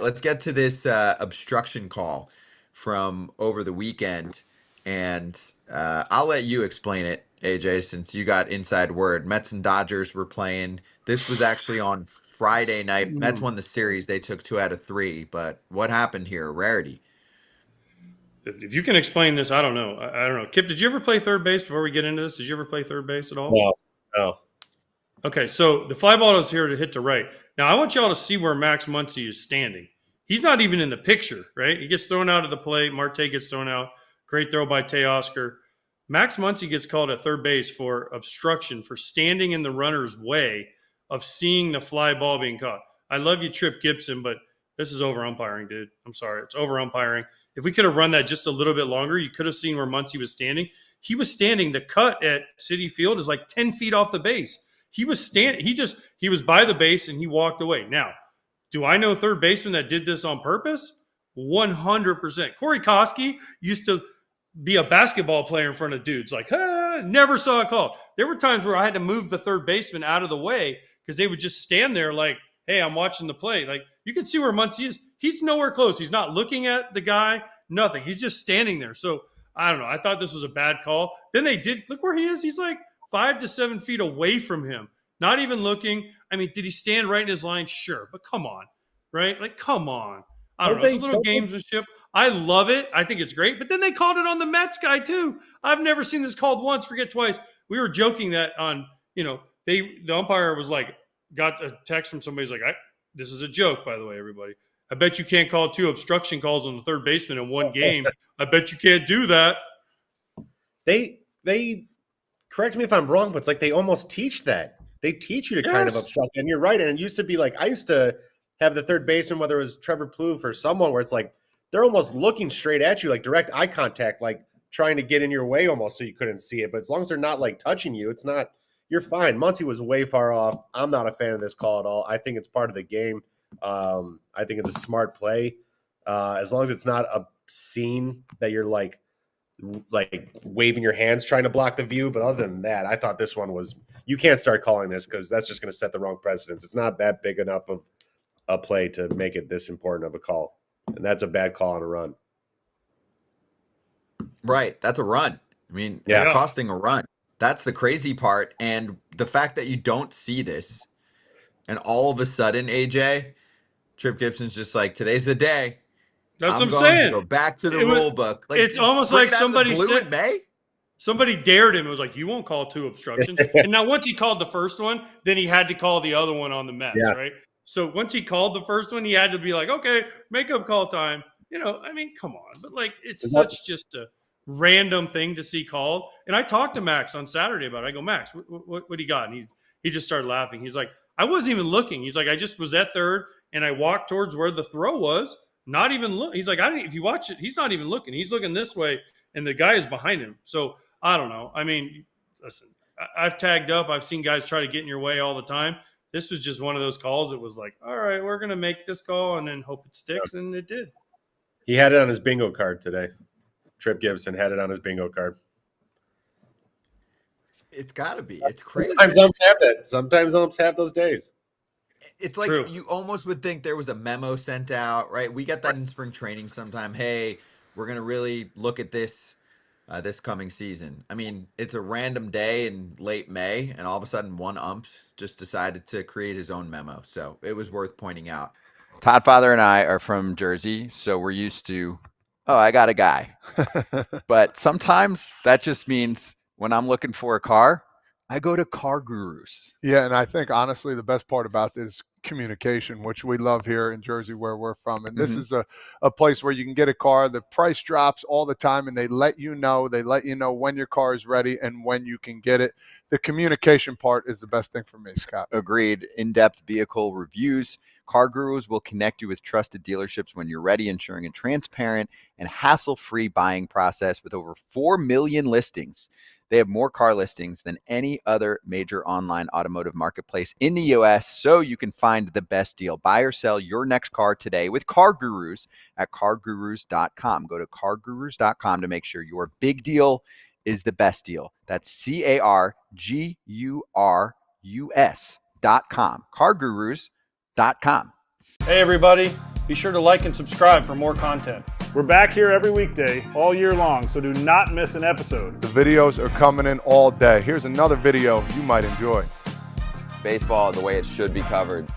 Let's get to this obstruction call from over the weekend, and I'll let you explain it, AJ, since you got inside word. Mets and Dodgers were playing. This was actually on Friday night. Mets won the series. They took 2 out of 3. But what happened here? A rarity. If you can explain this, I don't know. I don't know. Kip, did you ever play third base before we get into this? Did you ever play third base at all? No, no. Okay, so the fly ball is here to hit to right. Now, I want y'all to see where Max Muncy is standing. He's not even in the picture, right? He gets thrown out of the plate. Marte gets thrown out. Great throw by Teoscar. Max Muncy gets called at third base for obstruction, for standing in the runner's way of seeing the fly ball being caught. I love you, Tripp Gibson, but this is over umpiring, dude. I'm sorry. It's over umpiring. If we could have run that just a little bit longer, you could have seen where Muncy was standing. He was standing. The cut at Citi Field is like 10 feet off the base. He was standing. He was by the base and he walked away. Now, do I know third baseman that did this on purpose? 100%. Corey Koski used to be a basketball player in front of dudes. Like, never saw a call. There were times where I had to move the third baseman out of the way because they would just stand there like, hey, I'm watching the play. Like, you can see where Muncy is. He's nowhere close. He's not looking at the guy, nothing. He's just standing there. So, I don't know. I thought this was a bad call. Then they did. Look where he is. He's like 5 to 7 feet away from him. Not even looking. I mean, did he stand right in his line? Sure. But come on, right? Like, come on. I don't know. It's a little gamesmanship. I love it. I think it's great. But then they called it on the Mets guy, too. I've never seen this called once, forget twice. We were joking that on, the umpire was like, got a text from somebody. He's like, this is a joke, by the way, everybody. I bet you can't call 2 obstruction calls on the third baseman in one game. I bet you can't do that. They correct me if I'm wrong, but it's like they almost teach that. They teach you to kind of obstruct. And you're right. And it used to be like, I used to have the third baseman, whether it was Trevor Plouffe or someone, where it's like they're almost looking straight at you, like direct eye contact, like trying to get in your way almost so you couldn't see it. But as long as they're not like touching you, it's not, you're fine. Muncy was way far off. I'm not a fan of this call at all. I think it's part of the game. I think it's a smart play. As long as it's not obscene that you're like waving your hands trying to block the view. But other than that, I thought this one was, you can't start calling this because that's just going to set the wrong precedence. It's not that big enough of a play to make it this important of a call. And that's a bad call on a run. Right. That's a run. I mean, it's costing a run. That's the crazy part. And the fact that you don't see this and all of a sudden, AJ, Tripp Gibson's just like, today's the day. That's what I'm saying. To go back to the rule book. Like, it's almost like somebody said, in May? Somebody dared him. It was like, you won't call 2 obstructions. And now once he called the first one, then he had to call the other one on the Mets, right? So once he called the first one, he had to be like, okay, makeup call time. I mean, come on. But like, it's such just a random thing to see called. And I talked to Max on Saturday about it. I go, Max, what do you got? And he just started laughing. He's like, I wasn't even looking. He's like, I just was at third and I walked towards where the throw was. Not even look. He's like, if you watch it, he's not even looking. He's looking this way, and the guy is behind him. So I don't know. I mean, listen, I've tagged up. I've seen guys try to get in your way all the time. This was just one of those calls. It was like, all right, we're going to make this call and then hope it sticks, and it did. He had it on his bingo card today. Tripp Gibson had it on his bingo card. It's got to be. It's crazy. Sometimes umps have that. Sometimes umps have those days. It's like you almost would think there was a memo sent out, right? We get that in spring training sometime. Hey, we're going to really look at this this coming season. I mean, it's a random day in late May, and all of a sudden one ump just decided to create his own memo. So it was worth pointing out. Todd Father and I are from Jersey, so we're used to, I got a guy. But sometimes that just means when I'm looking for a car, I go to CarGurus. Yeah, and I think, honestly, the best part about this is communication, which we love here in Jersey where we're from. And this is a place where you can get a car. The price drops all the time, and they let you know. They let you know when your car is ready and when you can get it. The communication part is the best thing for me, Scott. Agreed. In-depth vehicle reviews. CarGurus will connect you with trusted dealerships when you're ready, ensuring a transparent and hassle-free buying process with over 4 million listings. They have more car listings than any other major online automotive marketplace in the U.S., so you can find the best deal. Buy or sell your next car today with CarGurus at CarGurus.com. Go to CarGurus.com to make sure your big deal is the best deal. That's CarGurus.com. CarGurus.com. Hey, everybody. Be sure to like and subscribe for more content. We're back here every weekday, all year long, so do not miss an episode. The videos are coming in all day. Here's another video you might enjoy. Baseball the way it should be covered.